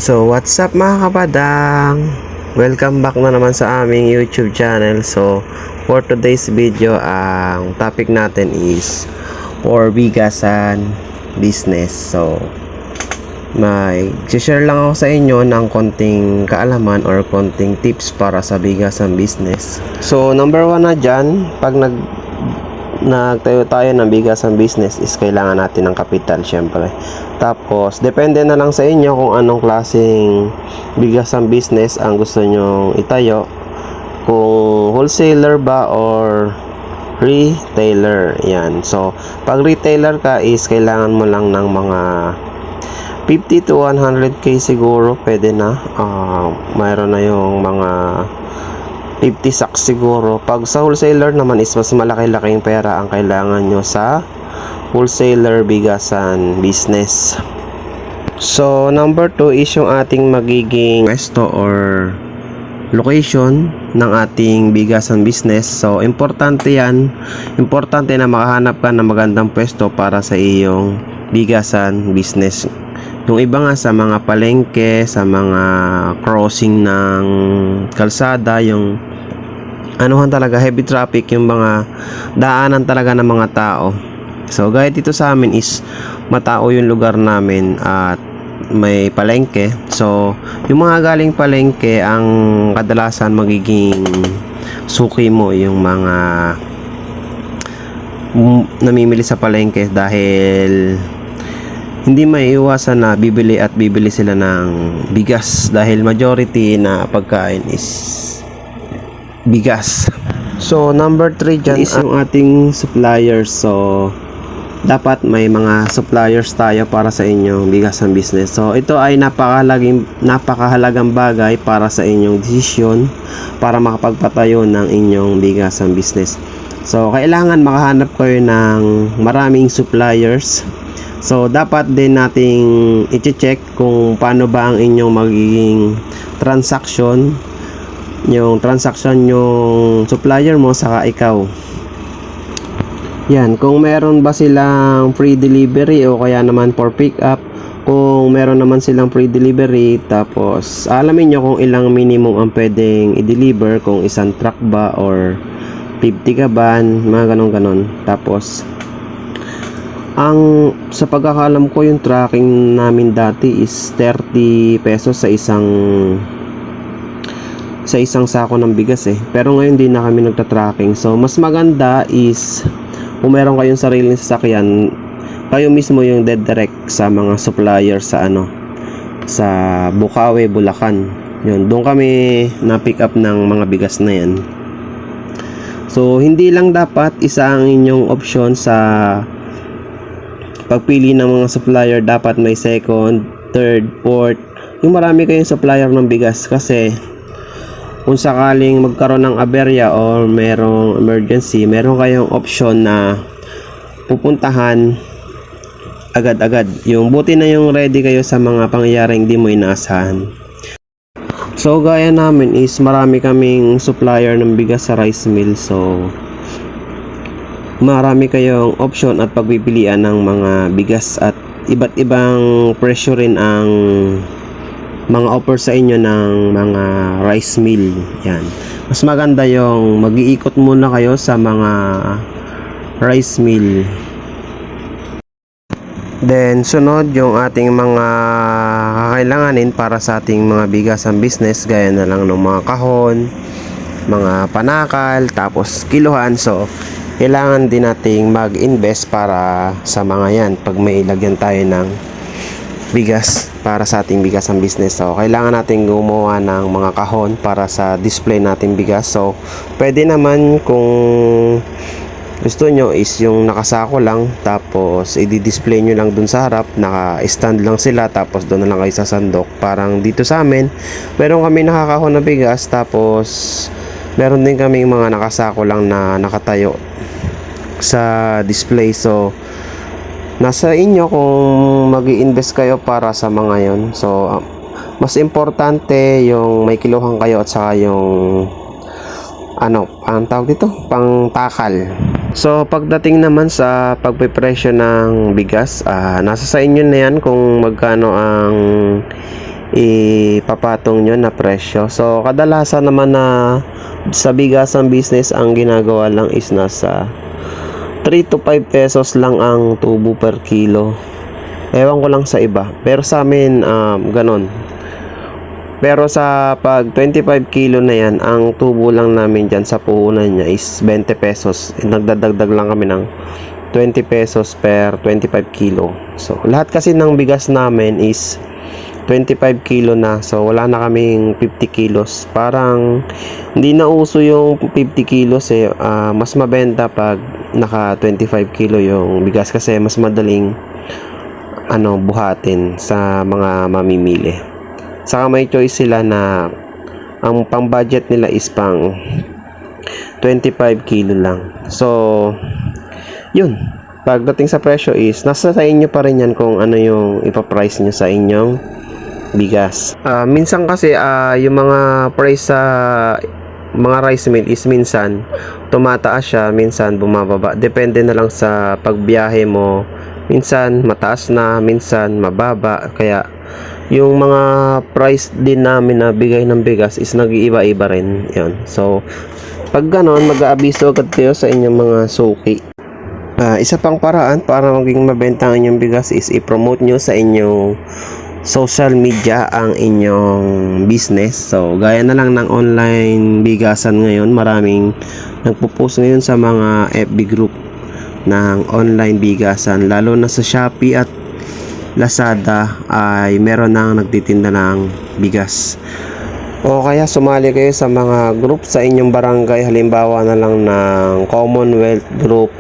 So what's up mga kapadang? Welcome back na naman sa aming YouTube channel. So for today's video, ang topic natin is for bigasan business. So may share lang ako sa inyo ng konting kaalaman or konting tips para sa bigasan business. So number 1 na dyan, pag nagtayo tayo ng bigasan business is kailangan natin ng kapital syempre. Tapos depende na lang sa inyo kung anong klaseng bigasan business ang gusto nyong itayo, kung wholesaler ba or retailer. Yan. So pag retailer ka is kailangan mo lang ng mga 50 to 100k siguro, pwede na. Mayroon na yung mga 50 sacks siguro. Pag sa wholesaler naman is mas malaki-laking pera ang kailangan nyo sa wholesaler bigasan business. So number 2 is yung ating magiging pwesto or location ng ating bigasan business. So importante yan, importante na makahanap ka ng magandang pwesto para sa iyong bigasan business. Yung iba nga sa mga palengke, sa mga crossing ng kalsada, yung anuhan talaga heavy traffic, yung mga daanan talaga ng mga tao. So gaya dito sa amin is matao yung lugar namin at may palengke. So yung mga galing palengke, ang kadalasan magiging suki mo yung mga namimili sa palengke dahil hindi maiiwasan na bibili sila ng bigas dahil majority na pagkain is bigas. So number 3 dyan is yung ating suppliers. So dapat may mga suppliers tayo para sa inyong bigasan business. So ito ay napakahalagang bagay para sa inyong desisyon para makapagpatayo ng inyong bigasan business. So kailangan makahanap kayo ng maraming suppliers. So dapat din nating i-check kung paano ba ang inyong magiging transaction, yung supplier mo saka ikaw. Yan, kung meron ba silang free delivery o kaya naman for pick up. Kung meron naman silang free delivery, tapos alamin nyo kung ilang minimum ang pwedeng i-deliver, kung isang truck ba or 50 ka van, mga ganon. Tapos sa pagkakalam ko, yung tracking namin dati is 30 pesos sa isang sako ng bigas pero ngayon di na kami nagta-tracking. So mas maganda is kung meron kayong sariling sasakyan, kayo mismo yung direct sa mga supplier sa sa Bukawi, Bulacan. Yun, doon kami na pick up ng mga bigas na yan. So hindi lang dapat isa ang inyong option sa pagpili ng mga supplier, dapat may second, third, fourth, yung marami kayong supplier ng bigas, kasi kung sakaling magkaroon ng aberya or merong emergency, meron kayong option na pupuntahan agad-agad. Yung buti na yung ready kayo sa mga pangyayaring hindi mo inaasahan. So gaya namin is marami kaming supplier ng bigas sa rice mill. So marami kayong option at pagpipilian ng mga bigas at iba't ibang presyo rin ang mga offer sa inyo ng mga rice mill. Yan. Mas maganda yung mag-iikot muna kayo sa mga rice mill. Then sunod yung ating mga kakailanganin para sa ating mga bigasan business, gaya na lang ng mga kahon, mga panakal, tapos kiluhan. So kailangan din nating mag-invest para sa mga yan pag may ilagyan tayo ng bigas para sa ating bigasan business. So kailangan nating gumawa ng mga kahon para sa display nating bigas. So pwede naman kung gusto nyo is yung nakasako lang, tapos i-display nyo lang dun sa harap, naka-stand lang sila, tapos doon na lang kayo sasandok. Parang dito sa amin meron kami nakakahon na bigas, tapos meron din kaming mga nakasako lang na nakatayo sa display. So nasa inyo kung mag-i-invest kayo para sa mga yon. So mas importante yung may kiluhan kayo at saka yung ang tawag dito, pang takal. So pagdating naman sa pagpipresyo ng bigas, nasa sa inyo na yan kung magkano ang ipapatong nyo na presyo. So kadalasan naman na sa bigasan business ang ginagawa lang is nasa 3 to 5 pesos lang ang tubo per kilo. Ewan ko lang sa iba, pero sa amin ganon. Pero sa pag 25 kilo na yan, ang tubo lang namin dyan sa puhunan niya is 20 pesos. Nagdadagdag lang kami ng 20 pesos per 25 kilo. So lahat kasi ng bigas namin is 25 kilo na. So wala na kaming 50 kilos. Parang hindi na uso yung 50 kilos eh. Mas mabenta pag naka 25 kilo yung bigas kasi mas madaling buhatin sa mga mamimili. Saka may choice sila na ang pang budget nila is pang 25 kilo lang. So yun, pagdating sa presyo is nasa sa inyo pa rin yan kung ano yung ipaprice nyo sa inyong bigas. Minsan kasi yung mga price sa mga rice mill is minsan tumataas siya, minsan bumababa. Depende na lang sa pagbiyahe mo. Minsan mataas na, minsan mababa. Kaya yung mga price din namin na bigay ng bigas is nag-iiba-iba rin. Yun. So pag ganon, mag-aabiso agad kayo sa inyong mga suki. Isa pang paraan para maging mabenta ang inyong bigas is i-promote nyo sa inyong social media ang inyong business. So gaya na lang ng online bigasan ngayon, maraming nagpo-post ngayon sa mga FB group ng online bigasan, lalo na sa Shopee at Lazada ay meron nang nagtitinda ng bigas. O kaya sumali kayo sa mga group sa inyong barangay, halimbawa na lang ng Commonwealth group,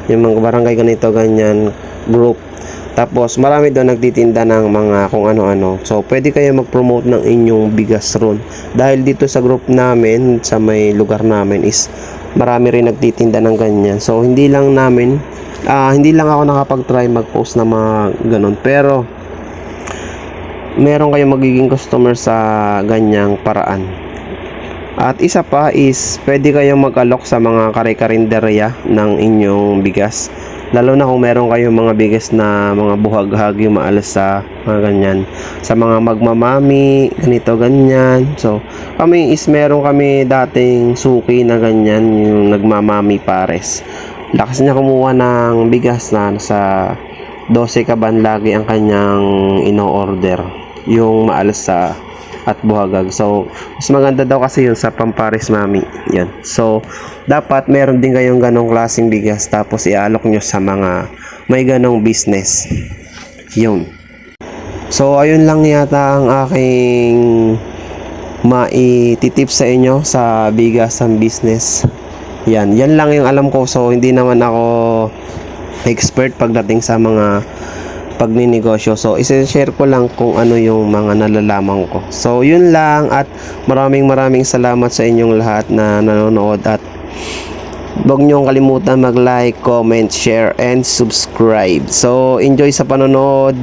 yung mga barangay ganito ganyan group. Tapos marami doon nagtitinda ng mga kung ano-ano. So pwede kayo mag-promote ng inyong bigas ron. Dahil dito sa group namin, sa may lugar namin is marami rin nagtitinda ng ganyan. So hindi lang ako nakapag-try mag-post na mga ganun. Pero meron kayong magiging customer sa ganyang paraan. At isa pa is pwede kayong mag-alok sa mga kare-karinderya ng inyong bigas. Lalo na kung meron kayong mga bigas na mga buhag-hag, yung maalsa, mga ganyan. Sa mga magmamami, ganito, ganyan. So, meron kami dating suki na ganyan, yung nagmamami pares. Lakas niya kumuha ng bigas na sa 12 kaban lagi ang kanyang ino-order. Yung maalsa at buhagag. So, mas maganda daw kasi yun sa pampares mami. Yan. So, dapat meron din kayong ganong klaseng bigas tapos ialok nyo sa mga may ganong business. Yun. So, ayun lang yata ang aking maititip sa inyo sa bigasan business. Yan. Yan lang yung alam ko. So, hindi naman ako expert pagdating sa mga pagninegosyo. So, isi-share ko lang kung ano yung mga nalalaman ko. So, yun lang at maraming salamat sa inyong lahat na nanonood at huwag niyong kalimutan mag-like, comment, share, and subscribe. So, enjoy sa panonood.